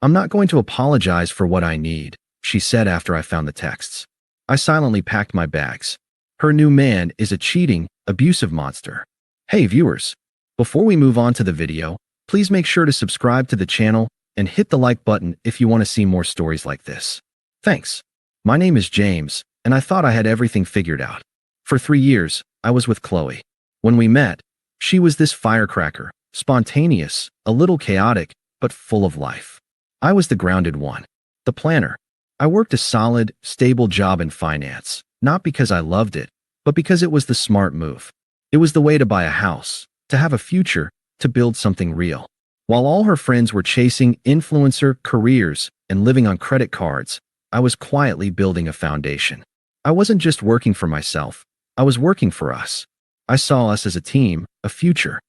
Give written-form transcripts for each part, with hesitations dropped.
I'm not going to apologize for what I need, she said after I found the texts. I silently packed my bags. Her new man is a cheating, abusive monster. Hey viewers, before we move on to the video, please make sure to subscribe to the channel and hit the like button if you want to see more stories like this. Thanks. My name is James, and I thought I had everything figured out. For 3 years, I was with Qley. When we met, she was this firecracker, spontaneous, a little chaotic, but full of life. I was the grounded one, the planner. I worked a solid, stable job in finance, not because I loved it, but because it was the smart move. It was the way to buy a house, to have a future, to build something real. While all her friends were chasing influencer careers and living on credit cards, I was quietly building a foundation. I wasn't just working for myself, I was working for us. I saw us as a team, a future.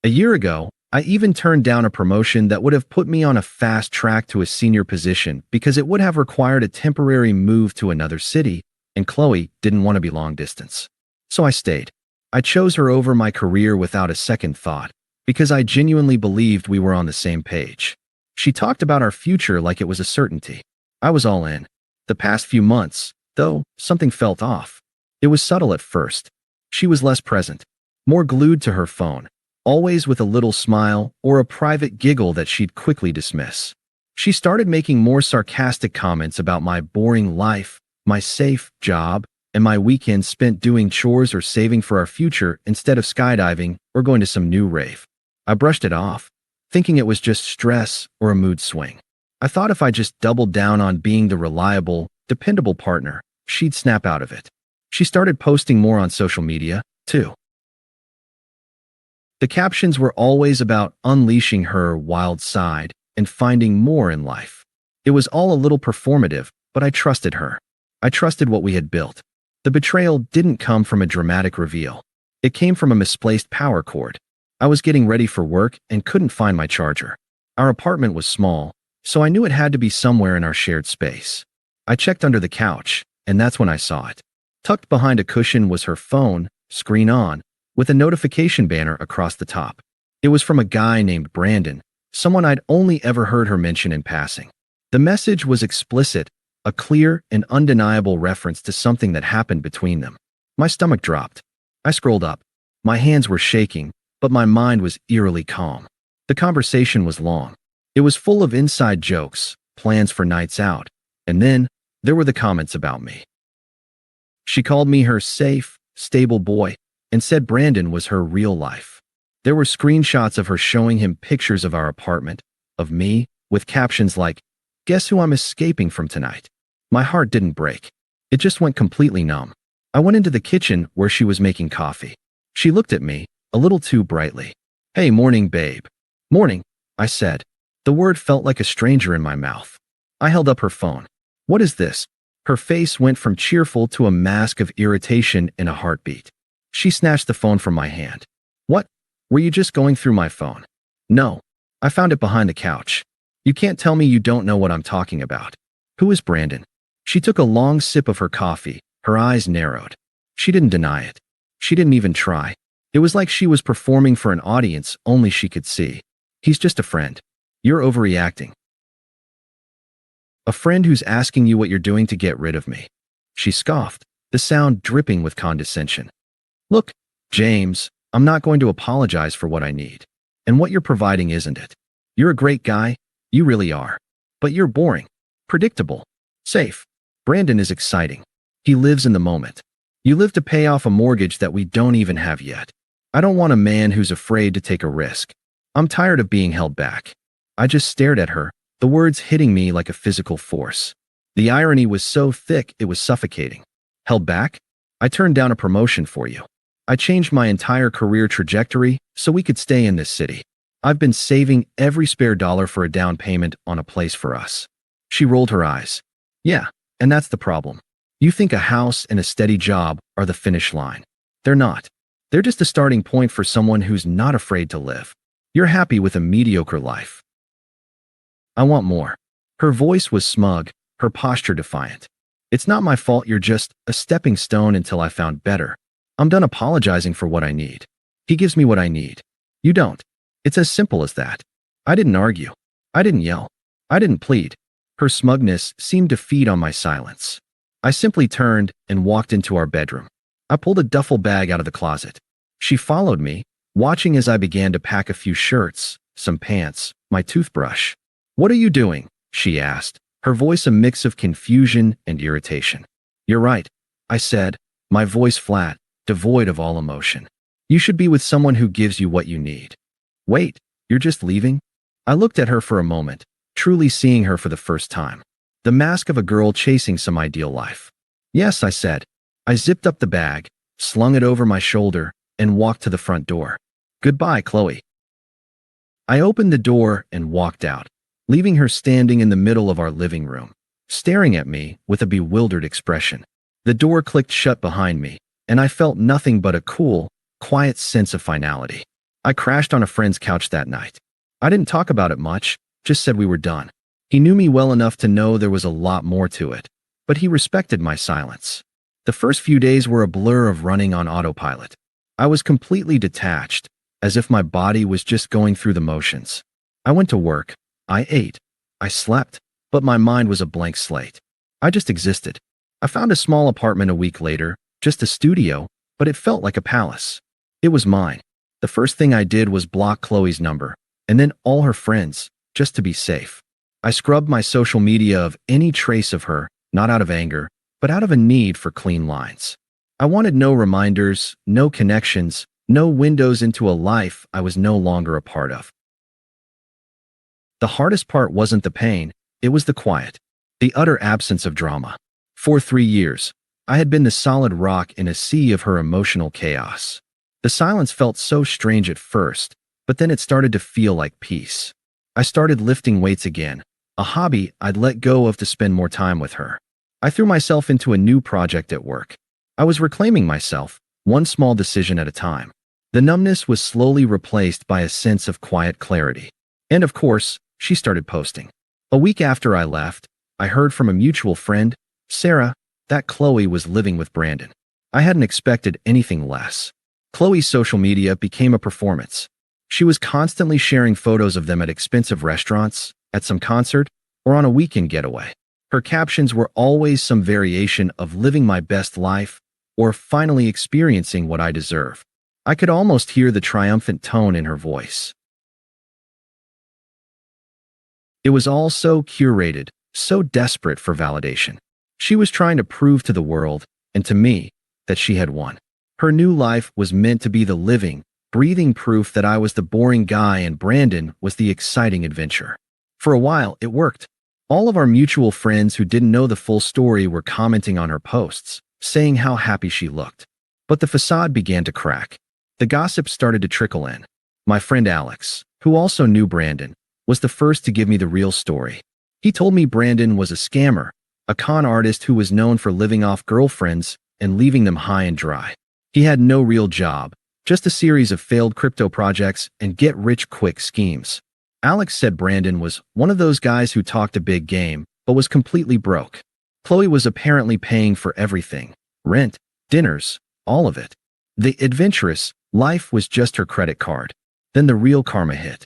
A year ago, I even turned down a promotion that would have put me on a fast track to a senior position because it would have required a temporary move to another city, and Qley didn't want to be long distance. So I stayed. I chose her over my career without a second thought, because I genuinely believed we were on the same page. She talked about our future like it was a certainty. I was all in. The past few months, though, something felt off. It was subtle at first. She was less present, more glued to her phone, always with a little smile or a private giggle that she'd quickly dismiss. She started making more sarcastic comments about my boring life, my safe job, and my weekends spent doing chores or saving for our future instead of skydiving or going to some new rave. I brushed it off, thinking it was just stress or a mood swing. I thought if I just doubled down on being the reliable, dependable partner, she'd snap out of it. She started posting more on social media, too. The captions were always about unleashing her wild side and finding more in life. It was all a little performative, but I trusted her. I trusted what we had built. The betrayal didn't come from a dramatic reveal. It came from a misplaced power cord. I was getting ready for work and couldn't find my charger. Our apartment was small, so I knew it had to be somewhere in our shared space. I checked under the couch, and that's when I saw it. Tucked behind a cushion was her phone, screen on, with a notification banner across the top. It was from a guy named Brandon, someone I'd only ever heard her mention in passing. The message was explicit, a clear and undeniable reference to something that happened between them. My stomach dropped. I scrolled up. My hands were shaking, but my mind was eerily calm. The conversation was long. It was full of inside jokes, plans for nights out, and then there were the comments about me. She called me her safe, stable boy, and said Brandon was her real life. There were screenshots of her showing him pictures of our apartment, of me, with captions like, "Guess who I'm escaping from tonight?" My heart didn't break. It just went completely numb. I went into the kitchen where she was making coffee. She looked at me, a little too brightly. "Hey, morning, babe." "Morning," I said. The word felt like a stranger in my mouth. I held up her phone. "What is this?" Her face went from cheerful to a mask of irritation in a heartbeat. She snatched the phone from my hand. "What? Were you just going through my phone?" "No. I found it behind the couch." "You can't tell me you don't know what I'm talking about." "Who is Brandon?" She took a long sip of her coffee, her eyes narrowed. She didn't deny it. She didn't even try. It was like she was performing for an audience only she could see. "He's just a friend. You're overreacting." "A friend who's asking you what you're doing to get rid of me." She scoffed, the sound dripping with condescension. "Look, James, I'm not going to apologize for what I need. And what you're providing isn't it. You're a great guy, you really are. But you're boring, predictable, safe. Brandon is exciting. He lives in the moment. You live to pay off a mortgage that we don't even have yet. I don't want a man who's afraid to take a risk. I'm tired of being held back." I just stared at her, the words hitting me like a physical force. The irony was so thick it was suffocating. Held back? I turned down a promotion for you. I changed my entire career trajectory so we could stay in this city. I've been saving every spare dollar for a down payment on a place for us. She rolled her eyes. "Yeah, and that's the problem. You think a house and a steady job are the finish line. They're not. They're just a starting point for someone who's not afraid to live. You're happy with a mediocre life." "I want more." Her voice was smug, her posture defiant. "It's not my fault you're just a stepping stone until I found better. I'm done apologizing for what I need. He gives me what I need. You don't. It's as simple as that." I didn't argue. I didn't yell. I didn't plead. Her smugness seemed to feed on my silence. I simply turned and walked into our bedroom. I pulled a duffel bag out of the closet. She followed me, watching as I began to pack a few shirts, some pants, my toothbrush. "What are you doing?" she asked, her voice a mix of confusion and irritation. "You're right," I said, my voice flat, devoid of all emotion. "You should be with someone who gives you what you need." "Wait, you're just leaving?" I looked at her for a moment, truly seeing her for the first time. The mask of a girl chasing some ideal life. "Yes," I said. I zipped up the bag, slung it over my shoulder, and walked to the front door. "Goodbye, Qley." I opened the door and walked out, leaving her standing in the middle of our living room, staring at me with a bewildered expression. The door clicked shut behind me, and I felt nothing but a cool, quiet sense of finality. I crashed on a friend's couch that night. I didn't talk about it much, just said we were done. He knew me well enough to know there was a lot more to it, but he respected my silence. The first few days were a blur of running on autopilot. I was completely detached, as if my body was just going through the motions. I went to work, I ate, I slept, but my mind was a blank slate. I just existed. I found a small apartment a week later, just a studio, but it felt like a palace. It was mine. The first thing I did was block Qley's number, and then all her friends, just to be safe. I scrubbed my social media of any trace of her, not out of anger, but out of a need for clean lines. I wanted no reminders, no connections, no windows into a life I was no longer a part of. The hardest part wasn't the pain, it was the quiet, the utter absence of drama. For 3 years, I had been the solid rock in a sea of her emotional chaos. The silence felt so strange at first, but then it started to feel like peace. I started lifting weights again, a hobby I'd let go of to spend more time with her. I threw myself into a new project at work. I was reclaiming myself, one small decision at a time. The numbness was slowly replaced by a sense of quiet clarity. And of course, she started posting. A week after I left, I heard from a mutual friend, Sarah, that Qley was living with Brandon. I hadn't expected anything less. Qley's social media became a performance. She was constantly sharing photos of them at expensive restaurants, at some concert, or on a weekend getaway. Her captions were always some variation of living my best life or finally experiencing what I deserve. I could almost hear the triumphant tone in her voice. It was all so curated, so desperate for validation. She was trying to prove to the world, and to me, that she had won. Her new life was meant to be the living, breathing proof that I was the boring guy and Brandon was the exciting adventure. For a while, it worked. All of our mutual friends who didn't know the full story were commenting on her posts, saying how happy she looked. But the facade began to crack. The gossip started to trickle in. My friend Alex, who also knew Brandon, was the first to give me the real story. He told me Brandon was a scammer, a con artist who was known for living off girlfriends and leaving them high and dry. He had no real job, just a series of failed crypto projects and get-rich-quick schemes. Alex said Brandon was one of those guys who talked a big game, but was completely broke. Qley was apparently paying for everything, rent, dinners, all of it. The adventurous life was just her credit card. Then the real karma hit.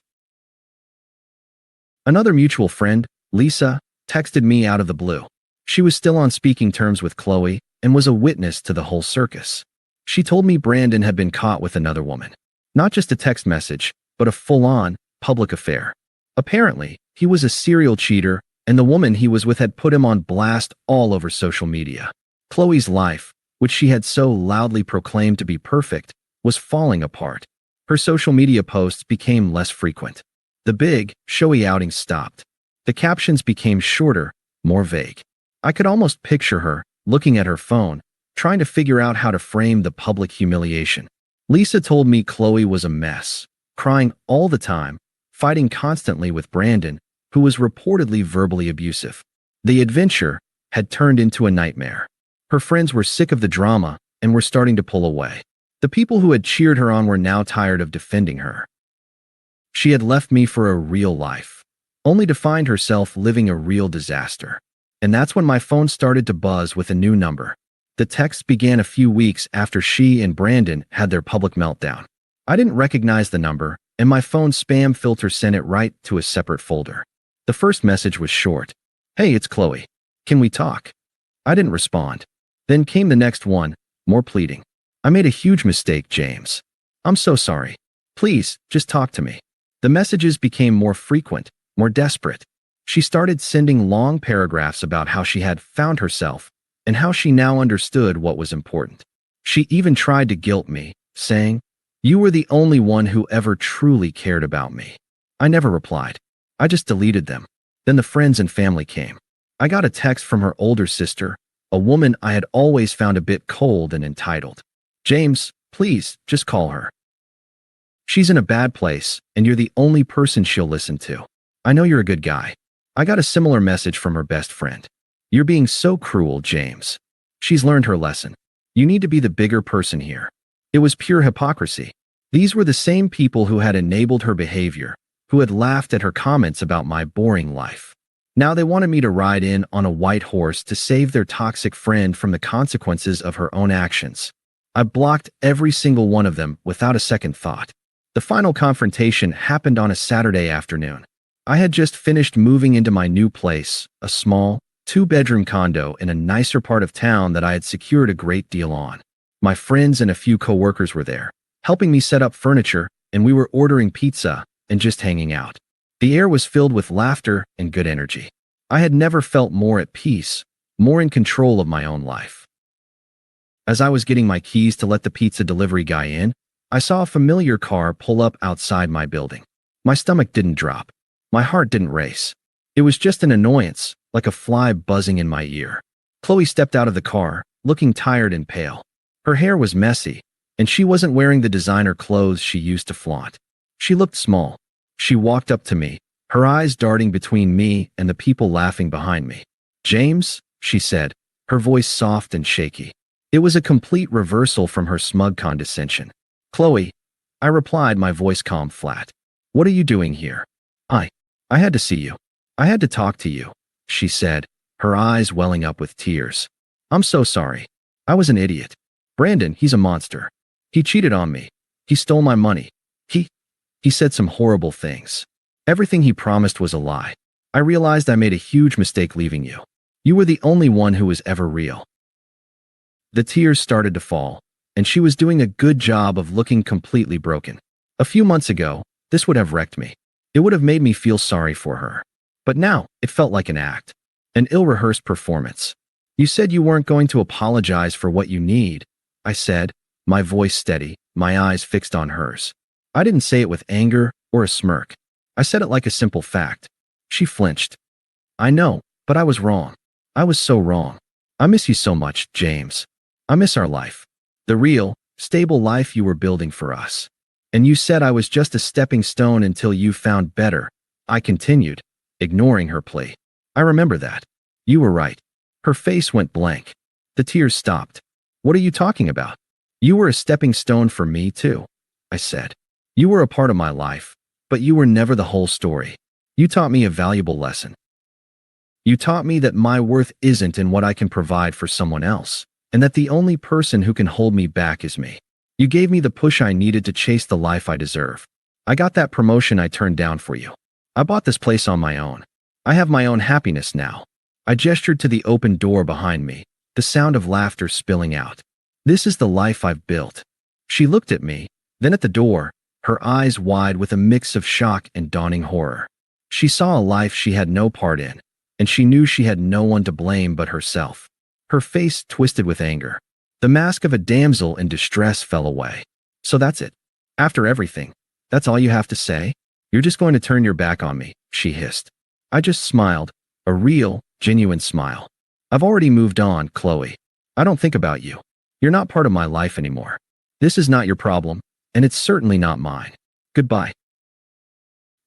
Another mutual friend, Lisa, texted me out of the blue. She was still on speaking terms with Qley and was a witness to the whole circus. She told me Brandon had been caught with another woman. Not just a text message, but a full-on, public affair. Apparently, he was a serial cheater, and the woman he was with had put him on blast all over social media. Qley's life, which she had so loudly proclaimed to be perfect, was falling apart. Her social media posts became less frequent. The big, showy outings stopped. The captions became shorter, more vague. I could almost picture her, looking at her phone, trying to figure out how to frame the public humiliation. Lisa told me Qley was a mess, crying all the time, fighting constantly with Brandon, who was reportedly verbally abusive. The adventure had turned into a nightmare. Her friends were sick of the drama and were starting to pull away. The people who had cheered her on were now tired of defending her. She had left me for a real life, only to find herself living a real disaster. And that's when my phone started to buzz with a new number. The text began a few weeks after she and Brandon had their public meltdown. I didn't recognize the number, and my phone's spam filter sent it right to a separate folder. The first message was short. Hey, it's Qley. Can we talk? I didn't respond. Then came the next one, more pleading. I made a huge mistake, James. I'm so sorry. Please, just talk to me. The messages became more frequent, more desperate. She started sending long paragraphs about how she had found herself and how she now understood what was important. She even tried to guilt me, saying, "You were the only one who ever truly cared about me." I never replied. I just deleted them. Then the friends and family came. I got a text from her older sister, a woman I had always found a bit cold and entitled. James, please, just call her. She's in a bad place, and you're the only person she'll listen to. I know you're a good guy. I got a similar message from her best friend. You're being so cruel, James. She's learned her lesson. You need to be the bigger person here. It was pure hypocrisy. These were the same people who had enabled her behavior, who had laughed at her comments about my boring life. Now they wanted me to ride in on a white horse to save their toxic friend from the consequences of her own actions. I blocked every single one of them without a second thought. The final confrontation happened on a Saturday afternoon. I had just finished moving into my new place, a small, two-bedroom condo in a nicer part of town that I had secured a great deal on. My friends and a few coworkers were there, helping me set up furniture, and we were ordering pizza and just hanging out. The air was filled with laughter and good energy. I had never felt more at peace, more in control of my own life. As I was getting my keys to let the pizza delivery guy in, I saw a familiar car pull up outside my building. My stomach didn't drop. My heart didn't race. It was just an annoyance, like a fly buzzing in my ear. Qley stepped out of the car, looking tired and pale. Her hair was messy, and she wasn't wearing the designer clothes she used to flaunt. She looked small. She walked up to me, her eyes darting between me and the people laughing behind me. James, she said, her voice soft and shaky. It was a complete reversal from her smug condescension. Qley, I replied, my voice calm flat. What are you doing here? I had to see you. I had to talk to you, she said, her eyes welling up with tears. I'm so sorry. I was an idiot. Brandon, he's a monster. He cheated on me. He stole my money. He said some horrible things. Everything he promised was a lie. I realized I made a huge mistake leaving you. You were the only one who was ever real. The tears started to fall, and she was doing a good job of looking completely broken. A few months ago, this would have wrecked me. It would have made me feel sorry for her. But now, it felt like an act. An ill-rehearsed performance. You said you weren't going to apologize for what you need, I said, my voice steady, my eyes fixed on hers. I didn't say it with anger or a smirk. I said it like a simple fact. She flinched. I know, but I was wrong. I was so wrong. I miss you so much, James. I miss our life. The real, stable life you were building for us. And you said I was just a stepping stone until you found better. I continued, ignoring her plea. I remember that. You were right. Her face went blank. The tears stopped. What are you talking about? You were a stepping stone for me too, I said. You were a part of my life, but you were never the whole story. You taught me a valuable lesson. You taught me that my worth isn't in what I can provide for someone else, and that the only person who can hold me back is me. You gave me the push I needed to chase the life I deserve. I got that promotion I turned down for you. I bought this place on my own. I have my own happiness now. I gestured to the open door behind me, the sound of laughter spilling out. This is the life I've built. She looked at me, then at the door, her eyes wide with a mix of shock and dawning horror. She saw a life she had no part in, and she knew she had no one to blame but herself. Her face twisted with anger. The mask of a damsel in distress fell away. So that's it. After everything, that's all you have to say? You're just going to turn your back on me, she hissed. I just smiled, a real, genuine smile. I've already moved on, Qley. I don't think about you. You're not part of my life anymore. This is not your problem, and it's certainly not mine. Goodbye.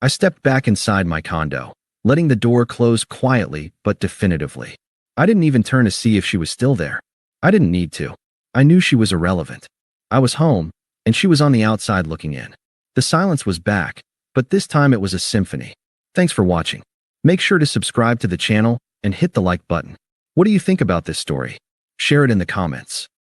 I stepped back inside my condo, letting the door close quietly but definitively. I didn't even turn to see if she was still there. I didn't need to. I knew she was irrelevant. I was home, and she was on the outside looking in. The silence was back, but this time it was a symphony. Thanks for watching. Make sure to subscribe to the channel and hit the like button. What do you think about this story? Share it in the comments.